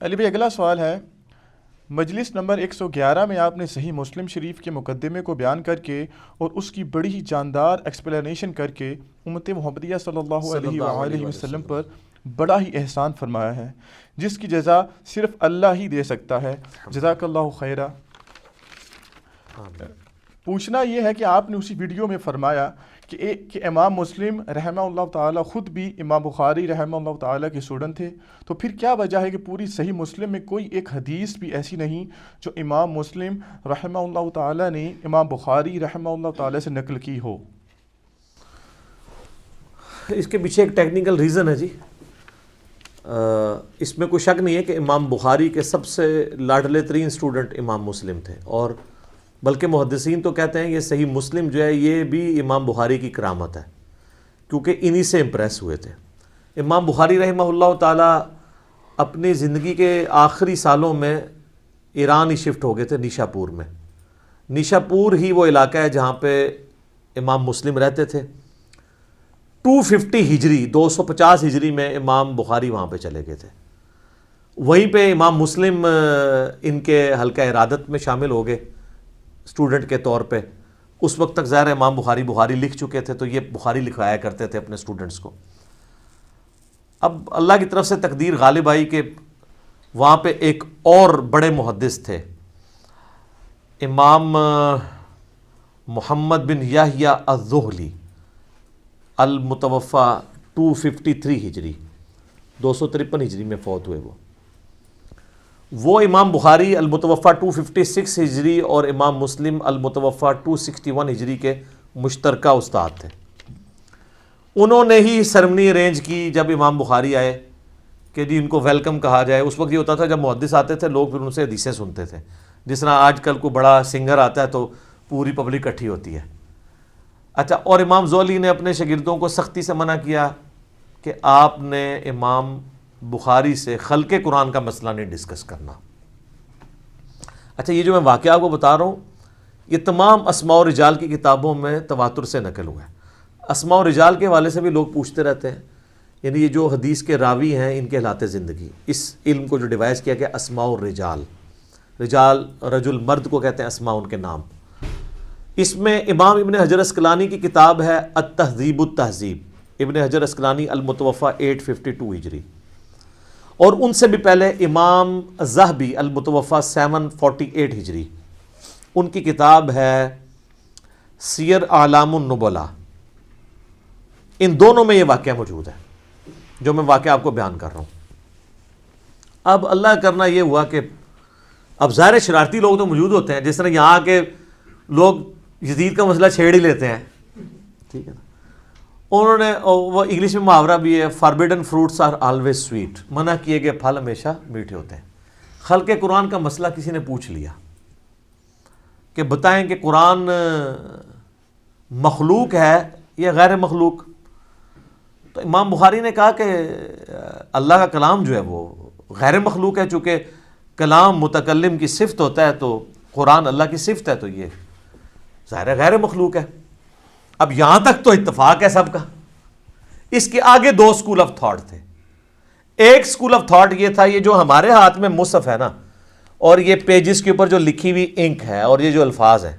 علی بھائی اگلا سوال ہے، مجلس نمبر 111 میں آپ نے صحیح مسلم شریف کے مقدمے کو بیان کر کے اور اس کی بڑی ہی جاندار ایکسپلینیشن کر کے امت محمدیہ صلی اللہ علیہ وآلہ وسلم پر بڑا ہی احسان فرمایا ہے، جس کی جزا صرف اللہ ہی دے سکتا ہے، جزاک اللہ خیرہ۔ پوچھنا یہ ہے کہ آپ نے اسی ویڈیو میں فرمایا کہ امام مسلم رحمہ اللہ تعالیٰ خود بھی امام بخاری رحمہ اللہ تعالیٰ کے اسٹوڈنٹ تھے، تو پھر کیا وجہ ہے کہ پوری صحیح مسلم میں کوئی ایک حدیث بھی ایسی نہیں جو امام مسلم رحمہ اللہ تعالیٰ نے امام بخاری رحمہ اللہ تعالیٰ سے نقل کی ہو؟ اس کے پیچھے ایک ٹیکنیکل ریزن ہے جی۔ اس میں کوئی شک نہیں ہے کہ امام بخاری کے سب سے لاڈلے ترین اسٹوڈنٹ امام مسلم تھے، اور بلکہ محدثین تو کہتے ہیں یہ صحیح مسلم جو ہے یہ بھی امام بخاری کی کرامت ہے، کیونکہ انہی سے امپریس ہوئے تھے۔ امام بخاری رحمہ اللہ تعالیٰ اپنی زندگی کے آخری سالوں میں ایران ہی شفٹ ہو گئے تھے، نیشا پور میں۔ نیشا پور ہی وہ علاقہ ہے جہاں پہ امام مسلم رہتے تھے۔ 250 ہجری 250 ہجری میں امام بخاری وہاں پہ چلے گئے تھے، وہیں پہ امام مسلم ان کے حلقہ ارادت میں شامل ہو گئے اسٹوڈنٹ کے طور پہ۔ اس وقت تک ظاہر امام بخاری لکھ چکے تھے، تو یہ بخاری لکھوایا کرتے تھے اپنے اسٹوڈنٹس کو۔ اب اللہ کی طرف سے تقدیر غالب آئی کہ وہاں پہ ایک اور بڑے محدث تھے، امام محمد بن یحییٰ الذہلی، المتوفی 253 ہجری 253 ہجری میں فوت ہوئے۔ وہ امام بخاری المتوفی 256 ہجری اور امام مسلم المتوفی 261 ہجری کے مشترکہ استاد تھے۔ انہوں نے ہی سرمنی ارینج کی جب امام بخاری آئے کہ جی ان کو ویلکم کہا جائے۔ اس وقت یہ ہوتا تھا جب محدث آتے تھے لوگ پھر ان سے حدیثیں سنتے تھے، جس طرح آج کل کوئی بڑا سنگر آتا ہے تو پوری پبلک اکٹھی ہوتی ہے۔ اچھا، اور امام زولی نے اپنے شاگردوں کو سختی سے منع کیا کہ آپ نے امام بخاری سے خلق قرآن کا مسئلہ نہیں ڈسکس کرنا۔ اچھا، یہ جو میں واقعہ آپ کو بتا رہا ہوں یہ تمام اسماء و رجال کی کتابوں میں تواتر سے نقل ہوا ہے۔ اسماء و رجال کے حوالے سے بھی لوگ پوچھتے رہتے ہیں، یعنی یہ جو حدیث کے راوی ہیں ان کے حالات زندگی، اس علم کو جو ڈیوائز کیا گیا اسماء الرجال، رجال رجل مرد کو کہتے ہیں، اسماء ان کے نام۔ اس میں امام ابن حجر اسقلانی کی کتاب ہے التہذیب التہذیب، ابن حجر اسقلانی المتوفی 852 ہجری، اور ان سے بھی پہلے امام الذہبی المتوفی 748 ہجری، ان کی کتاب ہے سیر اعلام النبلاء۔ ان دونوں میں یہ واقعہ موجود ہے جو میں واقعہ آپ کو بیان کر رہا ہوں۔ اب اللہ کرنا یہ ہوا کہ اب ظاہر شرارتی لوگ تو موجود ہوتے ہیں، جس طرح یہاں کے لوگ یزید کا مسئلہ چھیڑ ہی لیتے ہیں، ٹھیک ہے نا۔ انہوں نے وہ انگلش میں محاورہ بھی ہے، forbidden fruits are always sweet, منع کیے گئے پھل ہمیشہ میٹھے ہوتے ہیں۔ خلق قرآن کا مسئلہ کسی نے پوچھ لیا کہ بتائیں کہ قرآن مخلوق ہے یا غیر مخلوق؟ تو امام بخاری نے کہا کہ اللہ کا کلام جو ہے وہ غیر مخلوق ہے، چونکہ کلام متکلم کی صفت ہوتا ہے تو قرآن اللہ کی صفت ہے، تو یہ ظاہر غیر مخلوق ہے۔ اب یہاں تک تو اتفاق ہے سب کا۔ اس کے آگے دو سکول آف تھاٹ تھے۔ ایک سکول آف تھاٹ یہ تھا، یہ جو ہمارے ہاتھ میں مصحف ہے نا، اور یہ پیجز کے اوپر جو لکھی ہوئی انک ہے اور یہ جو الفاظ ہیں،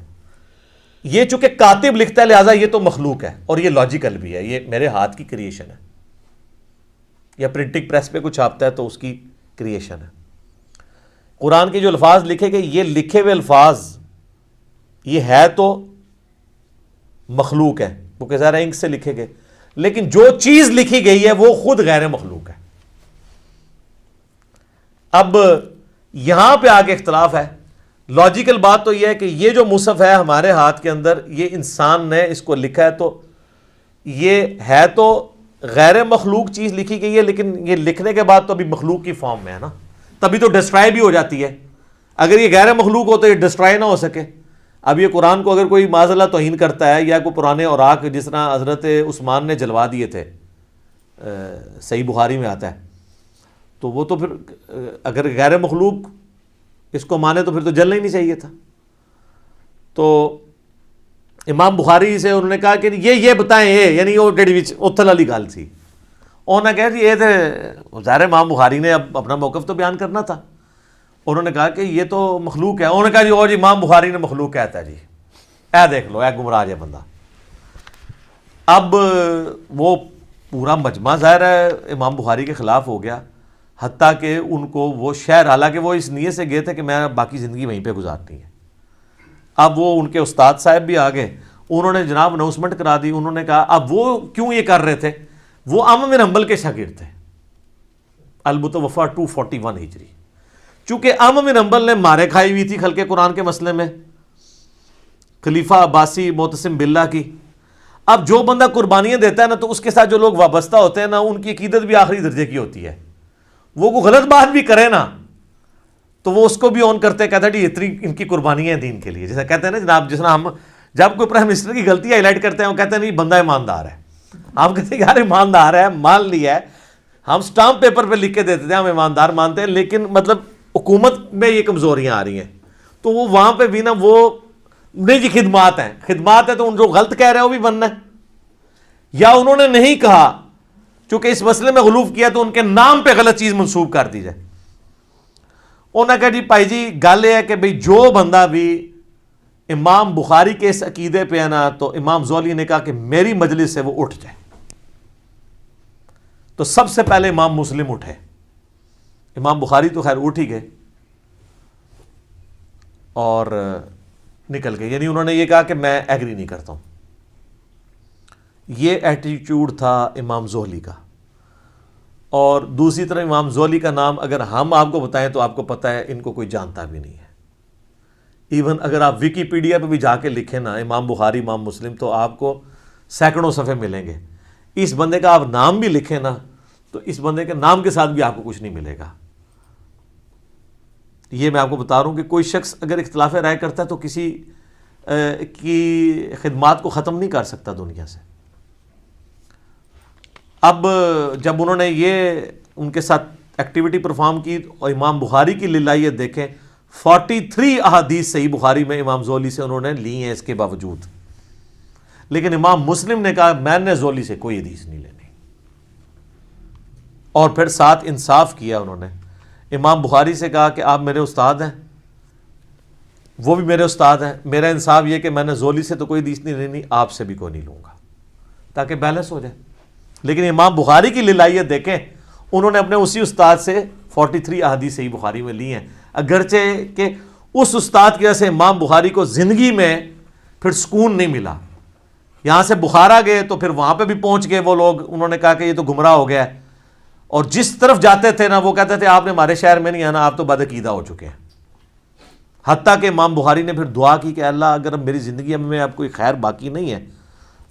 یہ چونکہ کاتب لکھتا ہے لہٰذا یہ تو مخلوق ہے، اور یہ لاجیکل بھی ہے، یہ میرے ہاتھ کی کریشن ہے، یا پرنٹنگ پریس پہ کچھ چھاپتا ہے تو اس کی کریشن ہے۔ قرآن کے جو الفاظ لکھے گئے، یہ لکھے ہوئے الفاظ یہ ہے تو مخلوق ہے کیونکہ ظاہر انک سے لکھے گئے، لیکن جو چیز لکھی گئی ہے وہ خود غیر مخلوق ہے۔ اب یہاں پہ آگے اختلاف ہے۔ لاجیکل بات تو یہ ہے کہ یہ جو مصحف ہے ہمارے ہاتھ کے اندر، یہ انسان نے اس کو لکھا ہے، تو یہ ہے تو غیر مخلوق چیز لکھی گئی ہے، لیکن یہ لکھنے کے بعد تو ابھی مخلوق کی فارم میں ہے نا، تبھی تو ڈسٹرائے بھی ہو جاتی ہے۔ اگر یہ غیر مخلوق ہو تو یہ ڈسٹرائے نہ ہو سکے۔ اب یہ قرآن کو اگر کوئی معاذ اللہ توہین کرتا ہے، یا کوئی پرانے اوراق جس طرح حضرت عثمان نے جلوا دیے تھے، صحیح بخاری میں آتا ہے، تو وہ تو پھر اگر غیر مخلوق اس کو مانے تو پھر تو جلنا ہی نہیں چاہیے تھا۔ تو امام بخاری سے انہوں نے کہا کہ یہ بتائیں، یعنی وہ اتھل والی گل تھی، انہوں نے کہا جی یہ تو ظاہر امام بخاری نے اب اپنا موقف تو بیان کرنا تھا. انہوں نے کہا کہ یہ تو مخلوق ہے. انہوں نے کہا جی اور جی امام بخاری نے مخلوق کہتا ہے جی, اے دیکھ لو, اے گمراہ ہے بندہ. اب وہ پورا مجمع ظاہر ہے امام بخاری کے خلاف ہو گیا, حتیٰ کہ ان کو وہ شہر, حالانکہ وہ اس نیت سے گئے تھے کہ میں باقی زندگی وہیں پہ گزارنی ہے. اب وہ ان کے استاد صاحب بھی آ گئے, انہوں نے جناب اناؤنسمنٹ کرا دی. انہوں نے کہا اب وہ کیوں یہ کر رہے تھے, وہ احمد بن حنبل کے شاگرد تھے, المتوفیٰ 241 ہجری. چونکہ احمد بن حنبل نے مارے کھائی ہوئی تھی خلق قرآن کے مسئلے میں, خلیفہ عباسی معتصم باللہ کی. اب جو بندہ قربانیاں دیتا ہے نا, تو اس کے ساتھ جو لوگ وابستہ ہوتے ہیں نا, ان کی عقیدت بھی آخری درجے کی ہوتی ہے. وہ کوئی غلط بات بھی کرے نا تو وہ اس کو بھی آن کرتے, کہتا ہے جی اتنی ان کی قربانیاں ہیں دین کے لیے. جیسا کہتے ہیں نا جناب, جس طرح ہم جب کوئی پرائم منسٹر کی غلطی ہائی لائٹ کرتے ہیں, وہ کہتے ہیں نہیں بندہ ایماندار ہے. آپ کہتے ہیں یار ایماندار ہے, مان لیا ہے, ہم سٹامپ پیپر پہ لکھ کے دیتے تھے ہم ایماندار مانتے ہیں, لیکن مطلب حکومت میں یہ کمزوریاں آ رہی ہیں. تو وہ وہاں پہ بھی نا وہ نہیں جی خدمات ہیں, خدمات ہے تو ان جو غلط کہہ رہے ہیں وہ بھی بننا ہے. یا انہوں نے نہیں کہا, چونکہ اس مسئلے میں غلوف کیا تو ان کے نام پہ غلط چیز منسوب کر دی جائے. انہوں نے کہا جی بھائی جی گل یہ ہے کہ بھائی جو بندہ بھی امام بخاری کے اس عقیدے پہ ہے نا, تو امام زولی نے کہا کہ میری مجلس سے وہ اٹھ جائے. تو سب سے پہلے امام مسلم اٹھے, امام بخاری تو خیر اٹھ ہی گئے اور نکل گئے. یعنی انہوں نے یہ کہا کہ میں ایگری نہیں کرتا ہوں. یہ ایٹیچیوڈ تھا امام زہلی کا. اور دوسری طرف امام زہلی کا نام اگر ہم آپ کو بتائیں تو آپ کو پتہ ہے ان کو کوئی جانتا بھی نہیں ہے. ایون اگر آپ ویکیپیڈیا پہ بھی جا کے لکھیں نا امام بخاری امام مسلم, تو آپ کو سینکڑوں صفحے ملیں گے. اس بندے کا آپ نام بھی لکھیں نا تو اس بندے کے نام کے ساتھ بھی آپ کو کچھ نہیں ملے گا. یہ میں آپ کو بتا رہا ہوں کہ کوئی شخص اگر اختلاف رائے کرتا ہے تو کسی کی خدمات کو ختم نہیں کر سکتا دنیا سے. اب جب انہوں نے یہ ان کے ساتھ ایکٹیویٹی پرفارم کی, اور امام بخاری کی للہیت دیکھیں, 43 احادیث صحیح بخاری میں امام زولی سے انہوں نے لی ہیں اس کے باوجود. لیکن امام مسلم نے کہا میں نے زولی سے کوئی حدیث نہیں لینی. اور پھر ساتھ انصاف کیا انہوں نے, امام بخاری سے کہا کہ آپ میرے استاد ہیں, وہ بھی میرے استاد ہیں, میرا انصاف یہ کہ میں نے زولی سے تو کوئی حدیث نہیں لینی, آپ سے بھی کوئی نہیں لوں گا, تاکہ بیلنس ہو جائے. لیکن امام بخاری کی للہیت دیکھیں, انہوں نے اپنے اسی استاد سے 43 احادیث صحیح بخاری میں لی ہیں, اگرچہ کہ اس استاد کی وجہ سے امام بخاری کو زندگی میں پھر سکون نہیں ملا. یہاں سے بخارا گئے تو پھر وہاں پہ بھی پہنچ گئے وہ لوگ, انہوں نے کہا کہ یہ تو گمراہ ہو گیا ہے, اور جس طرف جاتے تھے نا وہ کہتے تھے آپ نے ہمارے شہر میں نہیں آنا, آپ تو بدعقیدہ ہو چکے ہیں. حتیٰ کہ امام بخاری نے پھر دعا کی کہ اللہ اگر میری زندگی میں اب کوئی خیر باقی نہیں ہے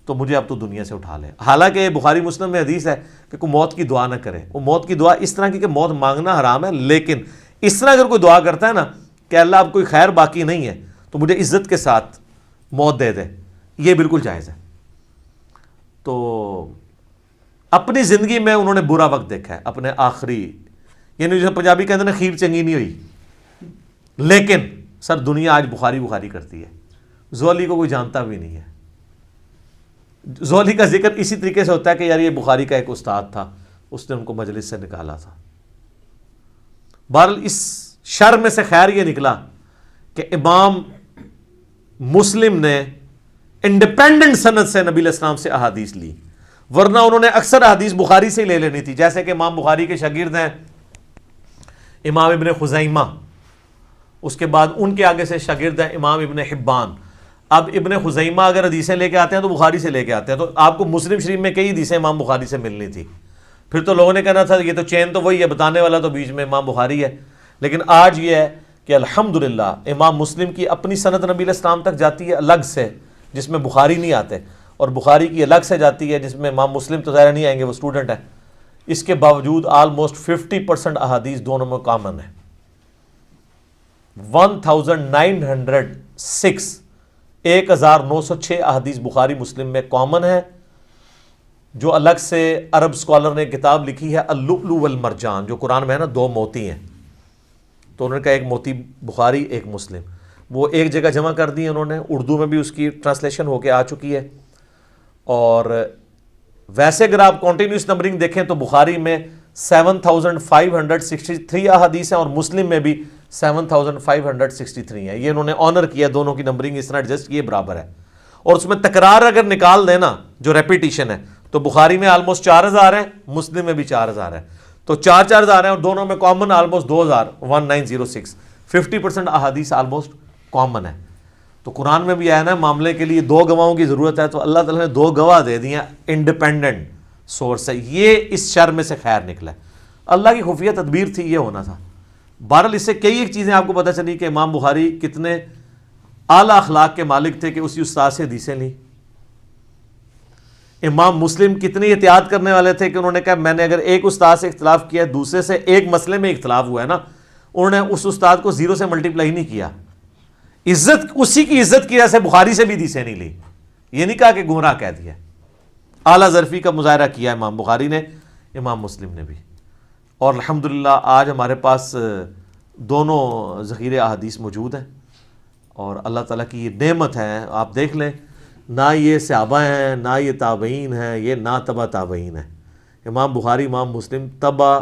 تو مجھے اب تو دنیا سے اٹھا لے. حالانکہ بخاری مسلم میں حدیث ہے کہ کوئی موت کی دعا نہ کرے. وہ موت کی دعا اس طرح کی کہ موت مانگنا حرام ہے, لیکن اس طرح اگر کوئی دعا کرتا ہے نا کہ اللہ اب کوئی خیر باقی نہیں ہے تو مجھے عزت کے ساتھ موت دے دے, یہ بالکل جائز ہے. تو اپنی زندگی میں انہوں نے برا وقت دیکھا ہے, اپنے آخری, یعنی جو پنجابی کہتے ہیں نا خیر چنگی نہیں ہوئی, لیکن سر دنیا آج بخاری بخاری کرتی ہے. زولی کو کوئی جانتا بھی نہیں ہے. زولی کا ذکر اسی طریقے سے ہوتا ہے کہ یار یہ بخاری کا ایک استاد تھا, اس نے ان کو مجلس سے نکالا تھا. بہرحال اس شر میں سے خیر یہ نکلا کہ امام مسلم نے انڈیپینڈنٹ سند سے نبی علیہ السلام سے احادیث لی, ورنہ انہوں نے اکثر احادیث بخاری سے لے لینی تھی. جیسے کہ امام بخاری کے شاگرد ہیں امام ابن خزیمہ, اس کے بعد ان کے آگے سے شاگرد ہیں امام ابن حبان. اب ابن خزیمہ اگر حدیثیں لے کے آتے ہیں تو بخاری سے لے کے آتے ہیں, تو آپ کو مسلم شریف میں کئی حدیثیں امام بخاری سے ملنی تھی. پھر تو لوگوں نے کہنا تھا یہ تو چین تو وہی ہے, بتانے والا تو بیچ میں امام بخاری ہے. لیکن آج یہ ہے کہ الحمدللہ امام مسلم کی اپنی سند نبی علیہ السلام تک جاتی ہے الگ سے, جس میں بخاری نہیں آتے, اور بخاری کی الگ سے جاتی ہے جس میں امام مسلم تو ظاہر نہیں آئیں گے, وہ اسٹوڈنٹ ہے. اس کے باوجود آلموسٹ 50% احادیث دونوں میں کامن ہے. 1906 احادیث بخاری مسلم میں کامن ہے. جو الگ سے عرب سکولر نے کتاب لکھی ہے اللؤلؤ والمرجان, جو قرآن میں ہے نا 2 موتی ہیں, تو انہوں نے کہا ایک موتی بخاری ایک مسلم, وہ ایک جگہ جمع کر دی انہوں نے. اردو میں بھی اس کی ٹرانسلیشن ہو کے آ چکی ہے, اور ویسے اگر آپ کنٹینیوس نمبرنگ دیکھیں تو بخاری میں 7563 احادیث ہیں اور مسلم میں بھی 7563 ہیں. یہ انہوں نے آنر کیا, دونوں کی نمبرنگ اس طرح ایڈجسٹ کی برابر ہے. اور اس میں تکرار اگر نکال دینا جو ریپیٹیشن ہے تو بخاری میں آلموسٹ 4000 ہیں, مسلم میں بھی 4000 ہیں, تو 4000 ہیں اور دونوں میں کامن آلموسٹ 1906. 50% احادیث آلموسٹ کامن ہے. تو قرآن میں بھی آیا نا معاملے کے لیے 2 گواہوں کی ضرورت ہے, تو اللہ تعالیٰ نے 2 گواہ دے دیے, انڈیپینڈنٹ سورس ہے. یہ اس شر میں سے خیر نکلا ہے, اللہ کی خفیہ تدبیر تھی, یہ ہونا تھا. بہرحال اس سے کئی ایک چیزیں آپ کو پتہ چلی کہ امام بخاری کتنے اعلیٰ اخلاق کے مالک تھے کہ اسی استاد سے حدیثیں لی. امام مسلم کتنی احتیاط کرنے والے تھے کہ انہوں نے کہا میں نے اگر ایک استاد سے اختلاف کیا, دوسرے سے ایک مسئلے میں اختلاف ہوا ہے نا, انہوں نے اس استاد کو 0 سے ملٹیپلائی نہیں کیا. عزت, اسی کی عزت کی وجہ سے بخاری سے بھی حدیثیں نہیں لی. یہ نہیں کہا کہ گمراہ کہہ دیا. اعلیٰ ظرفی کا مظاہرہ کیا امام بخاری نے, امام مسلم نے بھی. اور الحمدللہ آج ہمارے پاس دونوں ذخیرے احادیث موجود ہیں, اور اللہ تعالیٰ کی یہ نعمت ہے. آپ دیکھ لیں, نہ یہ صحابہ ہیں, نہ یہ تابعین ہیں, یہ نہ تبع تابعین ہیں. امام بخاری, امام مسلم تبع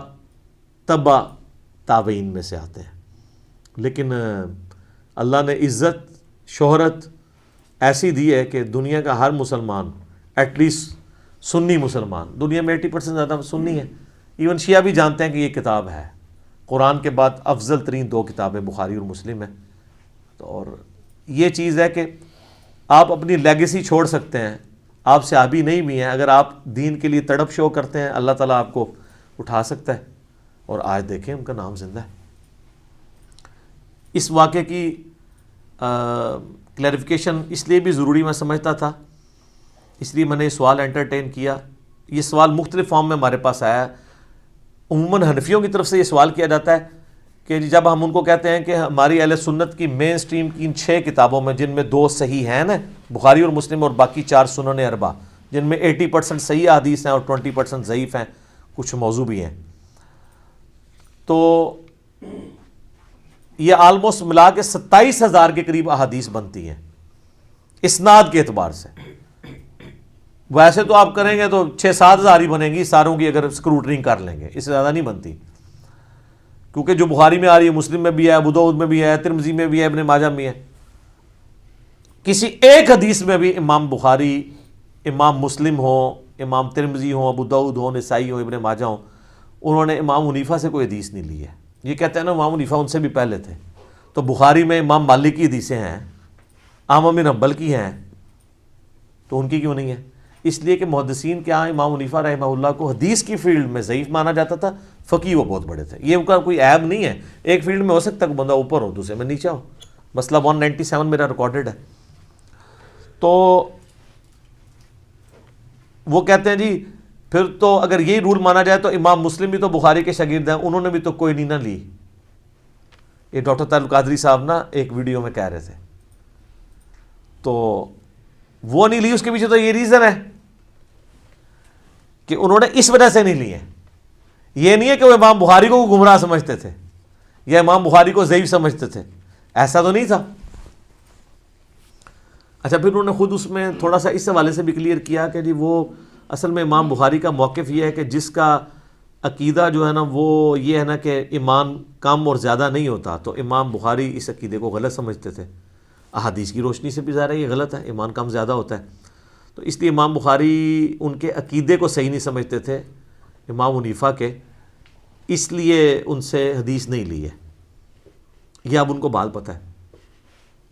تابعین میں سے آتے ہیں. لیکن اللہ نے عزت, شہرت ایسی دی ہے کہ دنیا کا ہر مسلمان, ایٹ لیسٹ سنی مسلمان, دنیا میں 80% زیادہ سنی ہے, ایون شیعہ بھی جانتے ہیں کہ یہ کتاب ہے. قرآن کے بعد افضل ترین 2 کتابیں بخاری اور مسلم ہیں. اور یہ چیز ہے کہ آپ اپنی لیگیسی چھوڑ سکتے ہیں. آپ صحابی نہیں بھی ہیں, اگر آپ دین کے لیے تڑپ شو کرتے ہیں, اللہ تعالیٰ آپ کو اٹھا سکتا ہے. اور آج دیکھیں ان کا نام زندہ ہے. اس واقعے کی کلیریفیکیشن اس لیے بھی ضروری میں سمجھتا تھا, اس لیے میں نے یہ سوال انٹرٹین کیا. یہ سوال مختلف فارم میں ہمارے پاس آیا. عموماً حنفیوں کی طرف سے یہ سوال کیا جاتا ہے کہ جب ہم ان کو کہتے ہیں کہ ہماری اہل سنت کی مین سٹریم کی ان 6 کتابوں میں, جن میں 2 صحیح ہیں نا, بخاری اور مسلم, اور باقی 4 سنن اربع, جن میں 80% صحیح احادیث ہیں اور 20% ضعیف ہیں, کچھ موضوع بھی ہیں, تو یہ آلموسٹ ملا کے 27,000 کے قریب احادیث بنتی ہیں اسناد کے اعتبار سے. ویسے تو آپ کریں گے تو 6-7 ہزار ہی بنے گی ساروں کی, اگر اسکروٹنگ کر لیں گے, اس سے زیادہ نہیں بنتی. کیونکہ جو بخاری میں آ رہی ہے, مسلم میں بھی ہے, ابو داؤد میں بھی ہے, ترمذی میں بھی ہے, ابن ماجہ میں ہے. کسی ایک حدیث میں بھی امام بخاری, امام مسلم ہو, امام ترمذی ہو, ابو داؤد ہو, نسائی ہو, ابن ماجہ ہو, انہوں نے امام حنیفہ سے کوئی حدیث نہیں لی ہے. یہ کہتے ہیں نا امام حنیفہ ان سے بھی پہلے تھے, تو بخاری میں امام مالک کی حدیثیں ہیں, احمد بن حنبل کی ہیں, تو ان کی کیوں نہیں ہے؟ اس لیے کہ محدثین کے ہاں امام حنیفہ رحمہ اللہ کو حدیث کی فیلڈ میں ضعیف مانا جاتا تھا, فقیہ وہ بہت بڑے تھے. یہ ان کا کوئی عیب نہیں ہے, ایک فیلڈ میں ہو سکتا ہے کہ بندہ اوپر ہو, دوسرے میں نیچے ہو. مسئلہ 197 میرا ریکارڈڈ ہے. تو وہ کہتے ہیں جی پھر تو اگر یہی رول مانا جائے تو امام مسلم بھی تو بخاری کے شاگرد ہیں, انہوں نے بھی تو کوئی نہیں نہ لی. یہ ڈاکٹر طاہر القادری صاحب نا ایک ویڈیو میں کہہ رہے تھے, تو وہ نہیں لی, اس کے پیچھے تو یہ ریزن ہے کہ انہوں نے اس وجہ سے نہیں لی ہے. یہ نہیں ہے کہ وہ امام بخاری کو گمراہ سمجھتے تھے یا امام بخاری کو ضعیف سمجھتے تھے, ایسا تو نہیں تھا. اچھا, پھر انہوں نے خود اس میں تھوڑا سا اس حوالے سے بھی کلیئر کیا کہ جی وہ اصل میں امام بخاری کا موقف یہ ہے کہ جس کا عقیدہ جو ہے نا وہ یہ ہے نا کہ ایمان کم اور زیادہ نہیں ہوتا, تو امام بخاری اس عقیدے کو غلط سمجھتے تھے. احادیث کی روشنی سے بھی ظاہر ہے یہ غلط ہے, ایمان کم زیادہ ہوتا ہے. تو اس لیے امام بخاری ان کے عقیدے کو صحیح نہیں سمجھتے تھے امام حنیفہ کے, اس لیے ان سے حدیث نہیں لی ہے. یہ اب ان کو بات پتہ ہے,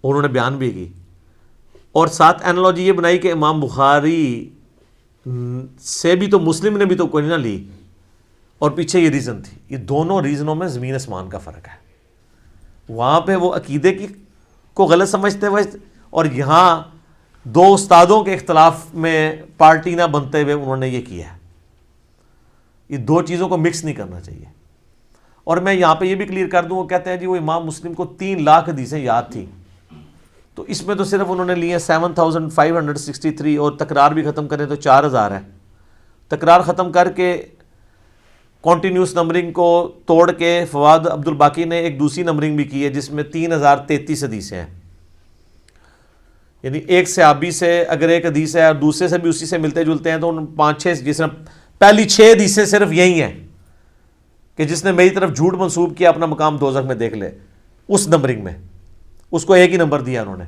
انہوں نے بیان بھی کی, اور ساتھ اینالوجی یہ بنائی کہ امام بخاری سے بھی تو مسلم نے بھی تو کوئی نہ لی, اور پیچھے یہ ریزن تھی. یہ دونوں ریزنوں میں زمین آسمان کا فرق ہے. وہاں پہ وہ عقیدے کی کو غلط سمجھتے ہوئے, اور یہاں 2 استادوں کے اختلاف میں پارٹی نہ بنتے ہوئے انہوں نے یہ کیا ہے. یہ 2 چیزوں کو مکس نہیں کرنا چاہیے. اور میں یہاں پہ یہ بھی کلیئر کر دوں, وہ کہتے ہیں جی وہ امام مسلم کو 3 لاکھ حدیثیں یاد تھیں, تو اس میں تو صرف انہوں نے لی ہیں 7563, اور تکرار بھی ختم کریں تو 4000 ہے. تکرار ختم کر کے کنٹینیوس نمبرنگ کو توڑ کے فواد عبد الباقی نے ایک دوسری نمبرنگ بھی کی ہے جس میں 3033 حدیثیں ہیں. یعنی ایک صحابی سے اگر ایک حدیث ہے اور دوسرے سے بھی اسی سے ملتے جلتے ہیں تو ان 5-6 جس طرح پہلی 6 حدیثیں صرف یہی ہیں کہ جس نے میری طرف جھوٹ منسوب کیا اپنا مقام دوزخ میں دیکھ لے، اس نمبرنگ میں اس کو ایک ہی نمبر دیا انہوں نے.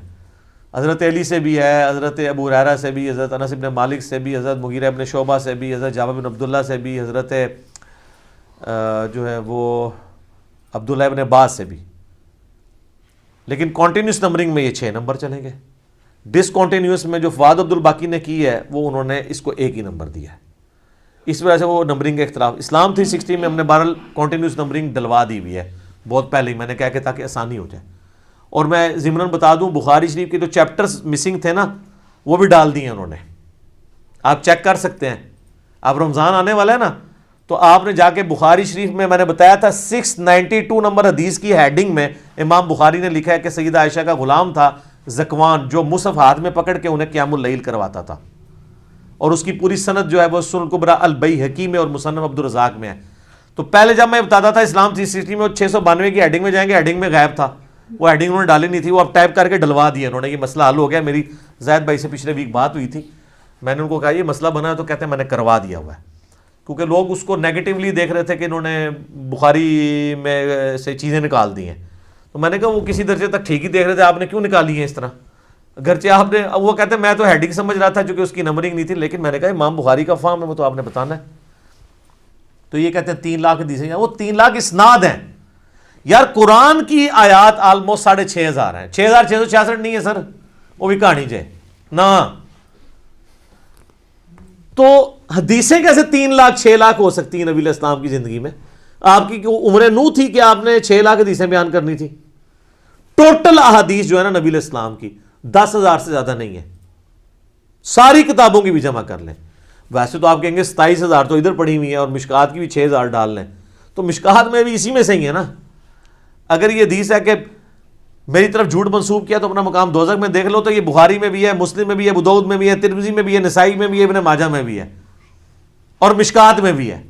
حضرت علی سے بھی ہے، حضرت ابو ہریرہ سے بھی، حضرت انس بن مالک سے بھی، حضرت مغیرہ بن شعبہ سے بھی، حضرت جابر بن عبداللہ سے بھی، حضرت جو ہے وہ عبداللہ ابن عباس سے بھی. لیکن کانٹینیوس نمبرنگ میں یہ 6 نمبر چلیں گے. ڈسکنٹینیوس میں جو فواد عبد الباقی نے کی ہے وہ انہوں نے اس کو ایک ہی نمبر دیا ہے. اس وجہ سے وہ نمبرنگ کا اختلاف. اسلام 360 میں ہم نے بہرحال کانٹینیوس نمبرنگ ڈلوا دی ہوئی ہے بہت پہلے ہی، میں نے کہا کہ تاکہ آسانی ہو جائے. اور میں ضمناً بتا دوں بخاری شریف کے جو چیپٹرز مسنگ تھے نا وہ بھی ڈال دیے انہوں نے، آپ چیک کر سکتے ہیں. اب رمضان آنے والا ہے نا تو آپ نے جا کے بخاری شریف میں نے بتایا تھا 692 نمبر حدیث کی ہیڈنگ میں امام بخاری نے لکھا ہے کہ سیدہ عائشہ کا غلام تھا زکوان جو مصحف ہاتھ میں پکڑ کے انہیں قیام اللیل کرواتا تھا، اور اس کی پوری سند جو ہے وہ سنن کبریٰ البیہقی میں اور مصنف عبدالرزاق میں ہے. تو پہلے جب میں بتاتا تھا اسلام 360 میں وہ 692 کی ہیڈنگ میں جائیں گے، ہیڈنگ میں غائب تھا، وہ ہیڈنگ انہوں نے ڈالی نہیں تھی، وہ اب ٹائپ کر کے ڈلوا دی انہوں نے. یہ مسئلہ حل ہو گیا. میری زید بھائی سے پچھلے ویک بات ہوئی تھی، میں نے ان کو کہا یہ مسئلہ بنا ہے تو کہتے ہیں میں نے کروا دیا ہوا ہے، کیونکہ لوگ اس کو نیگیٹیولی دیکھ رہے تھے کہ انہوں نے بخاری میں سے چیزیں نکال دی ہیں. تو میں نے کہا وہ کسی درجے تک ٹھیک ہی دیکھ رہے تھے، آپ نے کیوں نکالی ہیں اس طرح؟ گرچہ آپ نے، وہ کہتے ہیں میں تو ہیڈنگ سمجھ رہا تھا چونکہ اس کی نمبرنگ نہیں تھی، لیکن میں نے کہا امام بخاری کا فہم ہے وہ تو آپ نے بتانا ہے. تو یہ کہتے ہیں 3 لاکھ حدیثیں، وہ 3 لاکھ اسناد ہیں. یار قرآن کی آیات آلموسٹ 6,500 ہیں، 6,666 نہیں ہے سر، وہ بھی کہانی جائے نا. تو حدیثیں کیسے 3 لاکھ 6 لاکھ ہو سکتی ہیں نبی علیہ السلام کی زندگی میں؟ آپ کی عمر نو تھی کہ آپ نے 6 لاکھ حدیثیں بیان کرنی تھی؟ ٹوٹل احادیث جو ہے نا نبی علیہ السلام کی 10,000 سے زیادہ نہیں ہے، ساری کتابوں کی بھی جمع کر لیں. ویسے تو آپ کہیں گے 27,000 تو ادھر پڑھی ہوئی ہیں اور مشکات کی بھی 6,000 ڈال لیں، تو مشکات میں بھی اسی میں سے ہی ہے نا. اگر یہ حدیث ہے کہ میری طرف جھوٹ منسوب کیا تو اپنا مقام دوزخ میں دیکھ لو، تو یہ بخاری میں بھی ہے، مسلم میں بھی ہے، ابو داؤد میں بھی ہے، ترمذی میں بھی ہے، نسائی میں بھی ہے، ابن ماجہ میں بھی ہے، اور مشکات میں بھی ہے.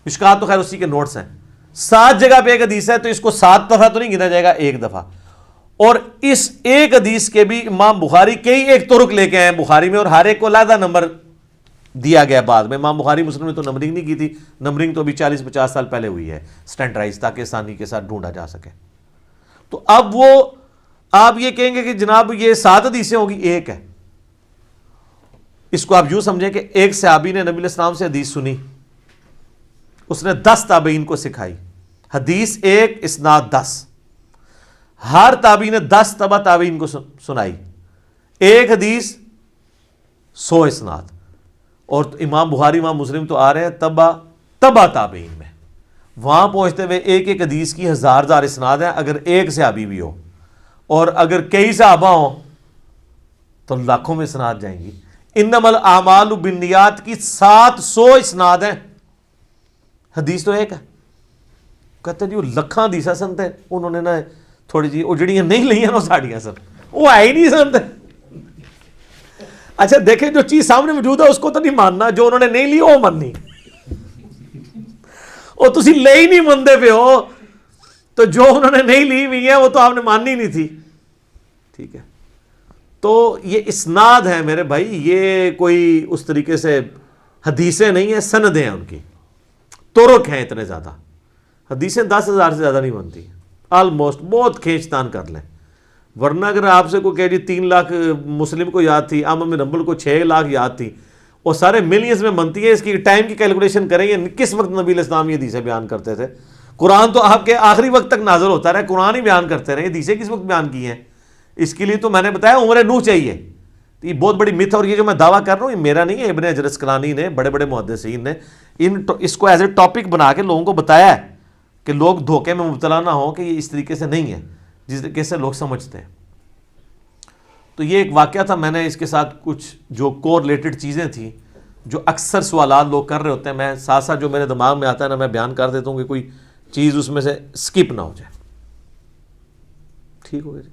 مشکات تو خیر اسی کے نوٹس ہیں. 7 جگہ پہ ایک حدیث ہے تو اس کو 7 دفعہ تو نہیں گنا جائے گا، 1 دفعہ. اور اس ایک حدیث کے بھی امام بخاری کئی ایک طرق لے کے آئے ہیں بخاری میں، اور ہر ایک کو علیحدہ نمبر دیا گیا بعد میں. امام بخاری مسلم نے تو نمبرنگ نہیں کی تھی، نمبرنگ تو ابھی 40-50 سال پہلے ہوئی ہے اسٹینڈرڈائز، تاکہ آسانی کے ساتھ ڈھونڈا جا سکے. تو اب وہ آپ یہ کہیں گے کہ جناب یہ 7 حدیثیں ہوگی، ایک ہے. اس کو آپ یوں سمجھیں کہ ایک صحابی نے نبی علیہ السلام سے حدیث سنی، اس نے 10 تابعین کو سکھائی. حدیث 1 اسناد 10، ہر تابعی نے 10 تبع تابعین کو سنائی، ایک حدیث 100 اسناد. اور امام بخاری امام مسلم تو آ رہے ہیں تبع تابعین میں، وہاں پہنچتے ہوئے ایک ایک حدیث کی 1000 اسناد ہیں اگر ایک صحابی بھی ہو، اور اگر کئی صحابہ ہوں تو لاکھوں میں اسناد جائیں گی. انما الاعمال بالنیات کی 700 اسناد ہیں، حدیث تو ایک ہے. کہتے ہیں جی وہ لکھاں حدیثیں سنتے، انہوں نے نا تھوڑی جی وہ جڑیاں نہیں لئیاں نا ساڑیاں سر، وہ ہے ہی نہیں سنتے. اچھا دیکھیں جو چیز سامنے موجود ہے اس کو تو نہیں ماننا، جو انہوں نے نہیں لی وہ ماننی. وہ تسی لے ہی نہیں مندے پہ ہو، تو جو انہوں نے نہیں لی ہوئی ہیں وہ تو آپ نے ماننی نہیں تھی. ٹھیک ہے، تو یہ اسناد ہیں میرے بھائی، یہ کوئی اس طریقے سے حدیثیں نہیں ہیں، سندیں ہیں، ان کی طرق ہیں اتنے زیادہ. حدیثیں 10,000 سے زیادہ نہیں بنتی آلموسٹ، بہت کھینچ تان کر لیں. ورنہ اگر آپ سے کوئی کہہ جی 3 لاکھ مسلم کو یاد تھی، احمد بن حنبل کو 6 لاکھ یاد تھی، اور سارے ملینز میں بنتی ہیں، اس کی ٹائم کی کیلکولیشن کریں گے کس وقت نبی علیہ السلام یہ حدیثیں بیان کرتے تھے. قرآن تو آپ کے آخری وقت تک نازل ہوتا رہا، قرآن ہی بیان کرتے رہے، حدیثیں کس وقت بیان کی ہیں؟ اس کے لیے تو میں نے بتایا عمر نوح چاہیے. یہ بہت بڑی مت ہے، اور یہ جو میں دعویٰ کر رہا ہوں یہ میرا نہیں ہے، ابن حجر اسقلانی نے، بڑے بڑے محدثین نے اس کو ایز اے ٹاپک بنا کے لوگوں کو بتایا ہے کہ لوگ دھوکے میں مبتلا نہ ہوں کہ یہ اس طریقے سے نہیں ہے جس طریقے سے لوگ سمجھتے ہیں. تو یہ ایک واقعہ تھا، میں نے اس کے ساتھ کچھ جو کو ریلیٹڈ چیزیں تھیں جو اکثر سوالات لوگ کر رہے ہوتے ہیں، میں ساتھ ساتھ جو میرے دماغ میں آتا ہے نا میں بیان کر دیتا ہوں کہ کوئی چیز اس میں سے سکپ نہ ہو جائے. ٹھیک ہو گیا جی.